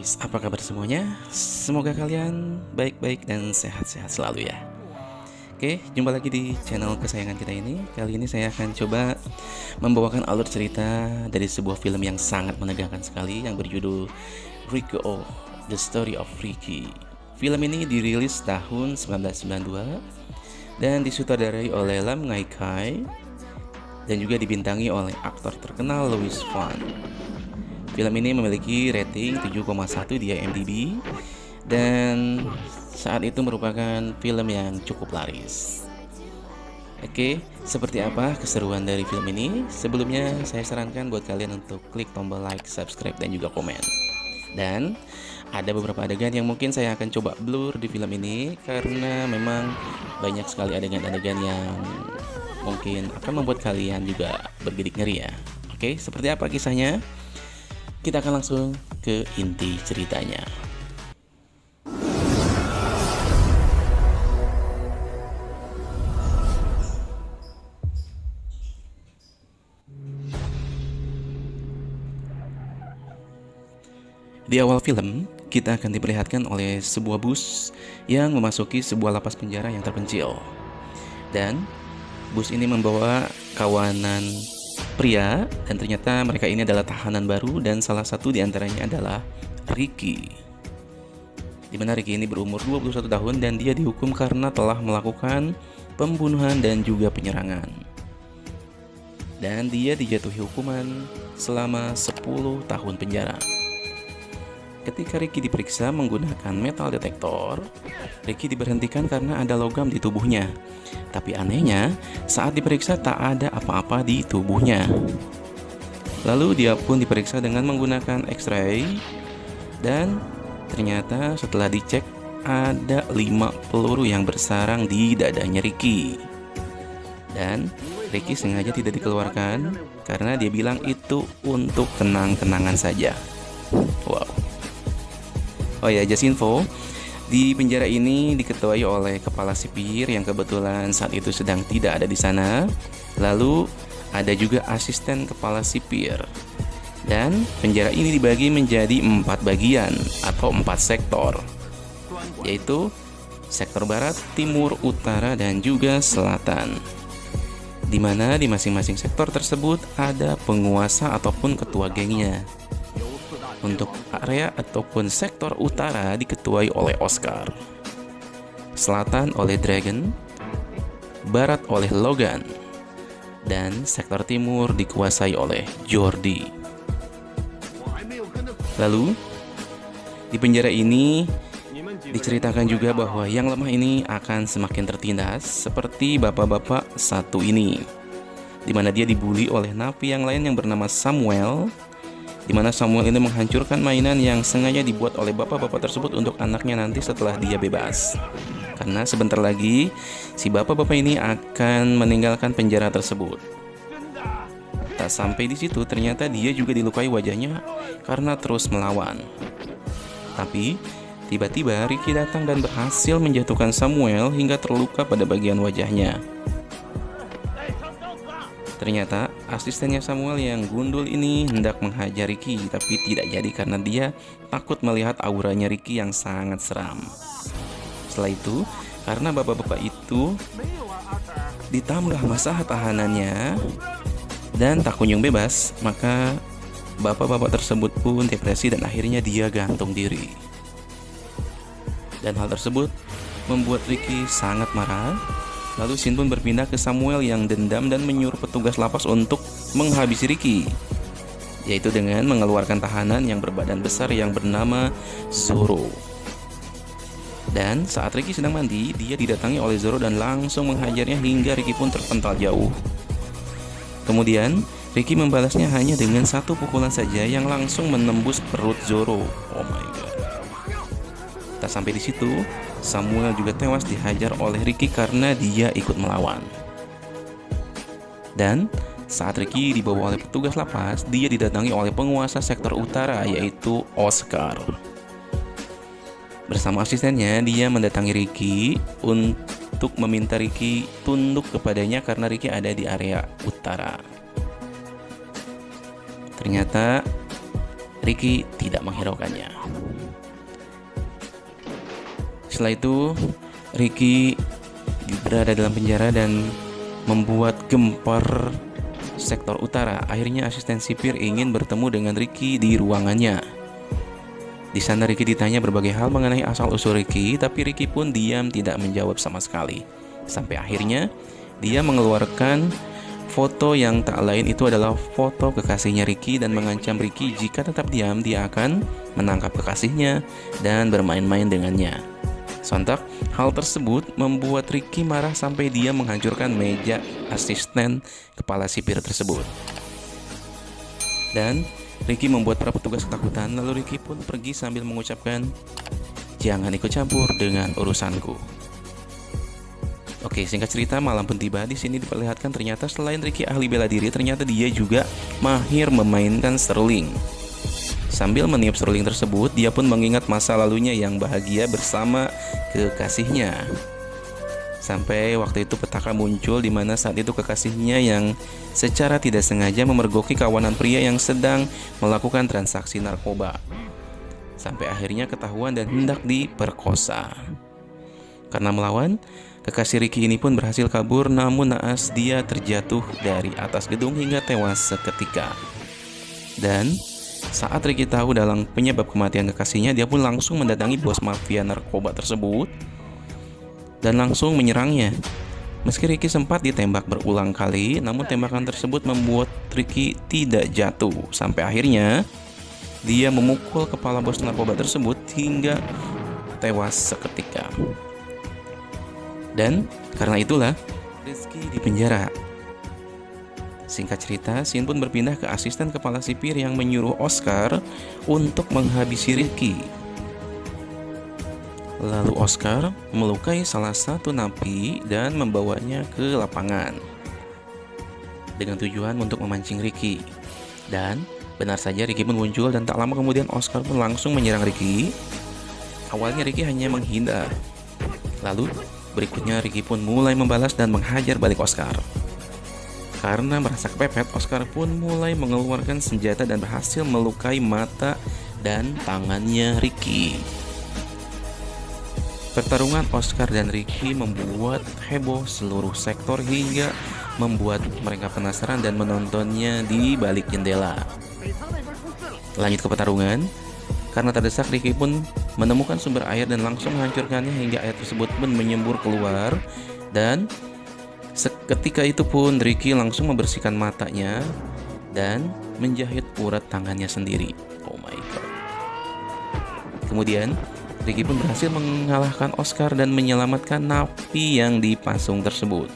guys, apa kabar semuanya? Semoga kalian baik-baik dan sehat-sehat selalu ya. Oke, jumpa lagi di channel kesayangan kita ini. Kali ini saya akan coba membawakan alur cerita dari sebuah film yang sangat menegangkan sekali yang berjudul Ricky Oh, The Story of Ricky. Film ini dirilis tahun 1992 dan disutradarai oleh Lam Ngai Kai dan juga dibintangi oleh aktor terkenal Louis Fan. Film ini memiliki rating 7,1 di IMDb dan saat itu merupakan film yang cukup laris. Oke, seperti apa keseruan dari film ini? Sebelumnya saya sarankan buat kalian untuk klik tombol like, subscribe, dan juga komen. Dan ada beberapa adegan yang mungkin saya akan coba blur di film ini karena memang banyak sekali adegan-adegan yang mungkin akan membuat kalian juga bergidik ngeri ya. Oke, seperti apa kisahnya? Kita akan langsung ke inti ceritanya. Di awal film, kita akan diperlihatkan oleh sebuah bus yang memasuki sebuah lapas penjara yang terpencil. Dan bus ini membawa kawanan pria, dan ternyata mereka ini adalah tahanan baru dan salah satu diantaranya adalah Ricky. Dimana Ricky ini berumur 21 tahun dan dia dihukum karena telah melakukan pembunuhan dan juga penyerangan. Dan dia dijatuhi hukuman selama 10 tahun penjara. Ketika Ricky diperiksa menggunakan metal detektor, Ricky diberhentikan karena ada logam di tubuhnya. Tapi anehnya, saat diperiksa tak ada apa-apa di tubuhnya. Lalu dia pun diperiksa dengan menggunakan X-ray dan ternyata setelah dicek ada 5 peluru yang bersarang di dadanya Ricky. Dan Ricky sengaja tidak dikeluarkan karena dia bilang itu untuk kenang-kenangan saja. Wow. Oh ya, just info, di penjara ini diketuai oleh kepala sipir yang kebetulan saat itu sedang tidak ada di sana. Lalu ada juga asisten kepala sipir. Dan penjara ini dibagi menjadi 4 bagian atau 4 sektor, yaitu sektor barat, timur, utara, dan juga selatan. Di mana di masing-masing sektor tersebut ada penguasa ataupun ketua gengnya. Untuk area ataupun sektor utara diketuai oleh Oscar, selatan oleh Dragon, barat oleh Logan, dan sektor timur dikuasai oleh Jordi. Lalu di penjara ini diceritakan juga bahwa yang lemah ini akan semakin tertindas seperti bapak-bapak satu ini, di mana dia dibully oleh napi yang lain yang bernama Samuel, di mana Samuel ini menghancurkan mainan yang sengaja dibuat oleh bapak-bapak tersebut untuk anaknya nanti setelah dia bebas. Karena sebentar lagi si bapak-bapak ini akan meninggalkan penjara tersebut. Tak sampai di situ, ternyata dia juga dilukai wajahnya karena terus melawan. Tapi tiba-tiba Ricky datang dan berhasil menjatuhkan Samuel hingga terluka pada bagian wajahnya. Ternyata asistennya Samuel yang gundul ini hendak menghajar Ricky, tapi tidak jadi karena dia takut melihat auranya Ricky yang sangat seram. Setelah itu, karena bapak-bapak itu ditambah masa tahanannya dan tak kunjung bebas, maka bapak-bapak tersebut pun depresi dan akhirnya dia gantung diri. Dan hal tersebut membuat Ricky sangat marah. Lalu Shin pun berpindah ke Samuel yang dendam dan menyuruh petugas lapas untuk menghabisi Ricky, yaitu dengan mengeluarkan tahanan yang berbadan besar yang bernama Zoro. Dan saat Ricky sedang mandi, dia didatangi oleh Zoro dan langsung menghajarnya hingga Ricky pun terpental jauh. Kemudian Ricky membalasnya hanya dengan 1 pukulan saja yang langsung menembus perut Zoro. Oh my god. Tak sampai di situ, Samuel juga tewas dihajar oleh Ricky karena dia ikut melawan. Dan saat Ricky dibawa oleh petugas lapas, dia didatangi oleh penguasa sektor utara yaitu Oscar. Bersama asistennya, dia mendatangi Ricky untuk meminta Ricky tunduk kepadanya karena Ricky ada di area utara. Ternyata Ricky tidak menghiraukannya. Setelah itu Ricky berada dalam penjara dan membuat gempar sektor utara. Akhirnya asisten sipir ingin bertemu dengan Ricky di ruangannya. Di sana Ricky ditanya berbagai hal mengenai asal-usul Ricky, tapi Ricky pun diam tidak menjawab sama sekali. Sampai akhirnya dia mengeluarkan foto yang tak lain itu adalah foto kekasihnya Ricky dan mengancam Ricky jika tetap diam dia akan menangkap kekasihnya dan bermain-main dengannya. Sontak, hal tersebut membuat Ricky marah sampai dia menghancurkan meja asisten kepala sipir tersebut. Dan Ricky membuat para petugas ketakutan, lalu Ricky pun pergi sambil mengucapkan, "Jangan ikut campur dengan urusanku." Oke, singkat cerita, malam pun tiba. Di sini diperlihatkan ternyata selain Ricky ahli bela diri, ternyata dia juga mahir memainkan sterling. Sambil meniup sterling tersebut, dia pun mengingat masa lalunya yang bahagia bersama kekasihnya. Sampai waktu itu petaka muncul di mana saat itu kekasihnya yang secara tidak sengaja memergoki kawanan pria yang sedang melakukan transaksi narkoba. Sampai akhirnya ketahuan dan hendak diperkosa. Karena melawan, kekasih Ricky ini pun berhasil kabur, namun naas dia terjatuh dari atas gedung hingga tewas seketika. Dan saat Ricky tahu dalam penyebab kematian kekasihnya, dia pun langsung mendatangi bos mafia narkoba tersebut dan langsung menyerangnya. Meski Ricky sempat ditembak berulang kali, namun tembakan tersebut membuat Ricky tidak jatuh. Sampai akhirnya dia memukul kepala bos narkoba tersebut hingga tewas seketika. Dan karena itulah Rizky dipenjara. Singkat cerita, scene pun berpindah ke asisten kepala sipir yang menyuruh Oscar untuk menghabisi Ricky. Lalu Oscar melukai salah satu napi dan membawanya ke lapangan dengan tujuan untuk memancing Ricky. Dan benar saja Ricky pun muncul dan tak lama kemudian Oscar pun langsung menyerang Ricky. Awalnya Ricky hanya menghindar. Lalu berikutnya Ricky pun mulai membalas dan menghajar balik Oscar. Karena merasa kepepet, Oscar pun mulai mengeluarkan senjata dan berhasil melukai mata dan tangannya Ricky. Pertarungan Oscar dan Ricky membuat heboh seluruh sektor hingga membuat mereka penasaran dan menontonnya di balik jendela. Lanjut ke pertarungan, karena terdesak Ricky pun menemukan sumber air dan langsung menghancurkannya hingga air tersebut pun menyembur keluar. Dan seketika itu pun Ricky langsung membersihkan matanya dan menjahit urat tangannya sendiri. Oh my god. Kemudian Ricky pun berhasil mengalahkan Oscar dan menyelamatkan napi yang dipasung tersebut.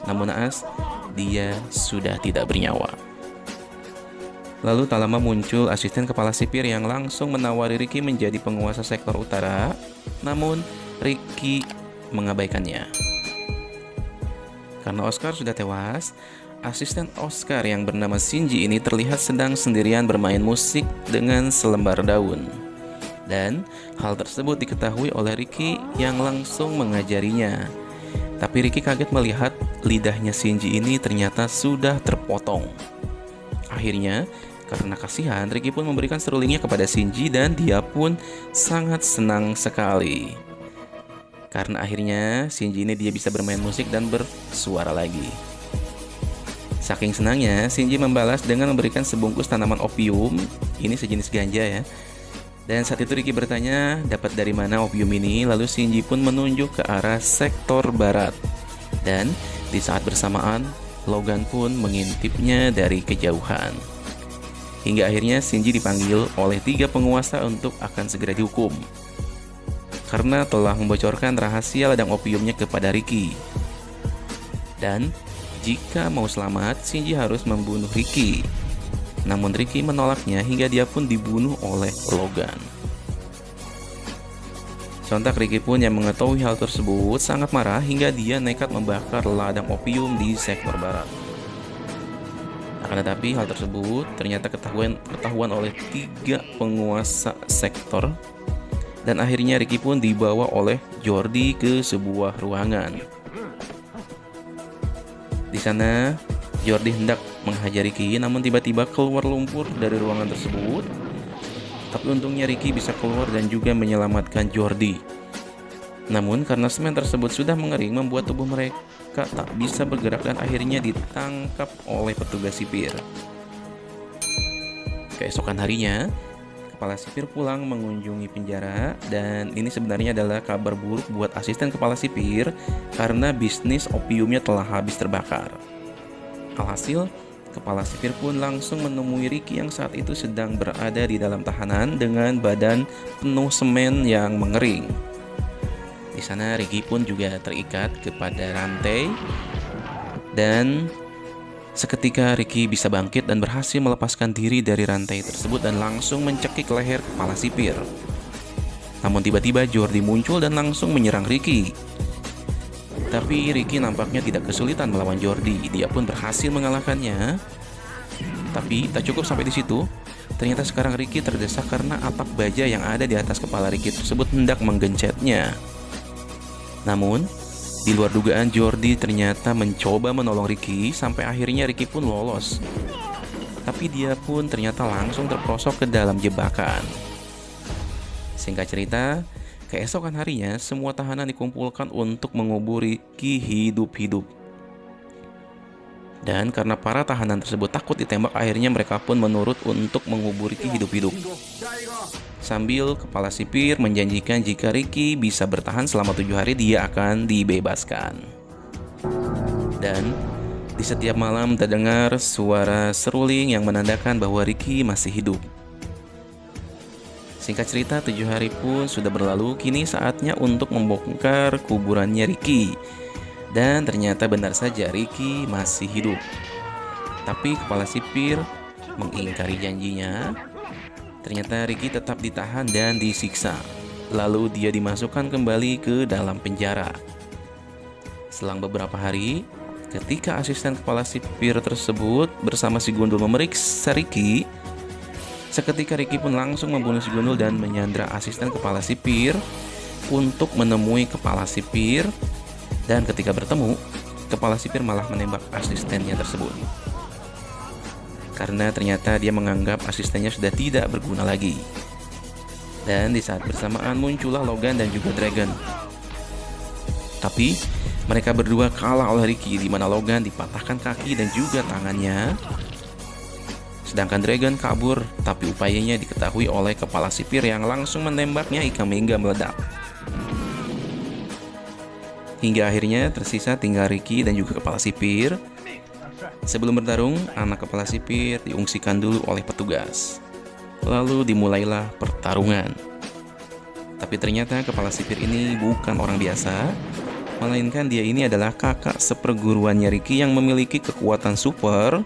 Namun naas, dia sudah tidak bernyawa. Lalu tak lama muncul asisten kepala sipir yang langsung menawari Ricky menjadi penguasa sektor utara. Namun Ricky mengabaikannya. Karena Oscar sudah tewas, asisten Oscar yang bernama Shinji ini terlihat sedang sendirian bermain musik dengan selembar daun. Dan hal tersebut diketahui oleh Ricky yang langsung mengajarinya. Tapi Ricky kaget melihat lidahnya Shinji ini ternyata sudah terpotong. Akhirnya, karena kasihan, Ricky pun memberikan serulingnya kepada Shinji dan dia pun sangat senang sekali. Karena akhirnya Shinji ini dia bisa bermain musik dan bersuara lagi. Saking senangnya, Shinji membalas dengan memberikan sebungkus tanaman opium. Ini sejenis ganja ya. Dan saat itu Ricky bertanya dapat dari mana opium ini. Lalu Shinji pun menunjuk ke arah sektor barat. Dan di saat bersamaan Logan pun mengintipnya dari kejauhan. Hingga akhirnya Shinji dipanggil oleh 3 penguasa untuk akan segera dihukum karena telah membocorkan rahasia ladang opiumnya kepada Ricky. Dan jika mau selamat, Shinji harus membunuh Ricky. Namun Ricky menolaknya hingga dia pun dibunuh oleh Logan. Sontak Ricky pun yang mengetahui hal tersebut sangat marah hingga dia nekat membakar ladang opium di sektor barat. Akan tetapi hal tersebut ternyata ketahuan oleh 3 penguasa sektor. Dan akhirnya Ricky pun dibawa oleh Jordi ke sebuah ruangan. Di sana Jordi hendak menghajar Ricky, namun tiba-tiba keluar lumpur dari ruangan tersebut. Tapi untungnya Ricky bisa keluar dan juga menyelamatkan Jordi. Namun karena semen tersebut sudah mengering, membuat tubuh mereka tak bisa bergerak dan akhirnya ditangkap oleh petugas sipir. Keesokan harinya, kepala sipir pulang mengunjungi penjara, dan ini sebenarnya adalah kabar buruk buat asisten kepala sipir karena bisnis opiumnya telah habis terbakar. Alhasil, kepala sipir pun langsung menemui Ricky yang saat itu sedang berada di dalam tahanan dengan badan penuh semen yang mengering. Di sana Ricky pun juga terikat kepada rantai, dan seketika Ricky bisa bangkit dan berhasil melepaskan diri dari rantai tersebut dan langsung mencekik leher kepala sipir. Namun tiba-tiba Jordi muncul dan langsung menyerang Ricky. Tapi Ricky nampaknya tidak kesulitan melawan Jordi. Dia pun berhasil mengalahkannya. Tapi tak cukup sampai di situ. Ternyata sekarang Ricky terdesak karena atap baja yang ada di atas kepala Ricky tersebut hendak menggencetnya. Namun, di luar dugaan, Jordi ternyata mencoba menolong Ricky sampai akhirnya Ricky pun lolos. Tapi dia pun ternyata langsung terperosok ke dalam jebakan. Singkat cerita, keesokan harinya semua tahanan dikumpulkan untuk mengubur Ricky hidup-hidup. Dan karena para tahanan tersebut takut ditembak, akhirnya mereka pun menurut untuk mengubur Ricky hidup-hidup. Sambil kepala sipir menjanjikan jika Ricky bisa bertahan selama 7 hari, dia akan dibebaskan. Dan di setiap malam terdengar suara seruling yang menandakan bahwa Ricky masih hidup. Singkat cerita, 7 hari pun sudah berlalu. Kini saatnya untuk membongkar kuburannya Ricky. Dan ternyata benar saja Ricky masih hidup. Tapi kepala sipir mengingkari janjinya. Ternyata Ricky tetap ditahan dan disiksa. Lalu dia dimasukkan kembali ke dalam penjara. Selang beberapa hari, ketika asisten kepala sipir tersebut bersama si Gundul memeriksa Ricky, seketika Ricky pun langsung membunuh si Gundul dan menyandra asisten kepala sipir untuk menemui kepala sipir. Dan ketika bertemu, kepala sipir malah menembak asistennya tersebut. Karena ternyata dia menganggap asistennya sudah tidak berguna lagi. Dan di saat bersamaan muncullah Logan dan juga Dragon. Tapi mereka berdua kalah oleh Ricky, di mana Logan dipatahkan kaki dan juga tangannya. Sedangkan Dragon kabur, tapi upayanya diketahui oleh kepala sipir yang langsung menembaknya hingga meledak. Hingga akhirnya tersisa tinggal Ricky dan juga kepala sipir. Sebelum bertarung, anak kepala sipir diungsikan dulu oleh petugas. Lalu dimulailah pertarungan. Tapi ternyata kepala sipir ini bukan orang biasa, melainkan dia ini adalah kakak seperguruannya Ricky yang memiliki kekuatan super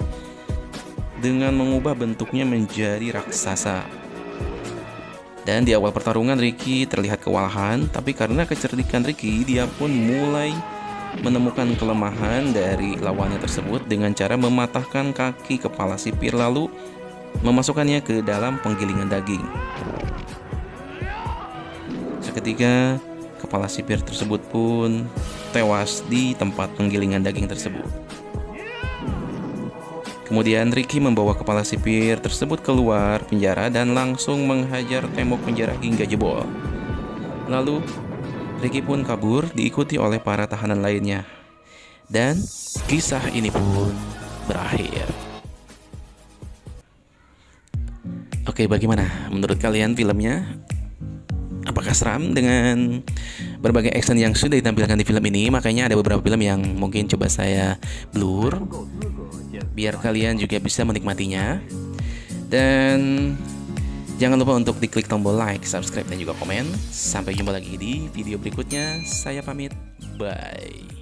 dengan mengubah bentuknya menjadi raksasa. Dan di awal pertarungan Ricky terlihat kewalahan, tapi karena kecerdikan Ricky, dia pun mulai menemukan kelemahan dari lawannya tersebut dengan cara mematahkan kaki kepala sipir lalu memasukkannya ke dalam penggilingan daging. Seketika kepala sipir tersebut pun tewas di tempat penggilingan daging tersebut. Kemudian Ricky membawa kepala sipir tersebut keluar penjara dan langsung menghajar tembok penjara hingga jebol. Lalu Ricky pun kabur diikuti oleh para tahanan lainnya. Dan kisah ini pun berakhir. Oke, bagaimana menurut kalian filmnya? Apakah seram dengan berbagai action yang sudah ditampilkan di film ini? Makanya ada beberapa film yang mungkin coba saya blur biar kalian juga bisa menikmatinya. Dan jangan lupa untuk diklik tombol like, subscribe, dan juga komen. Sampai jumpa lagi di video berikutnya. Saya pamit, bye.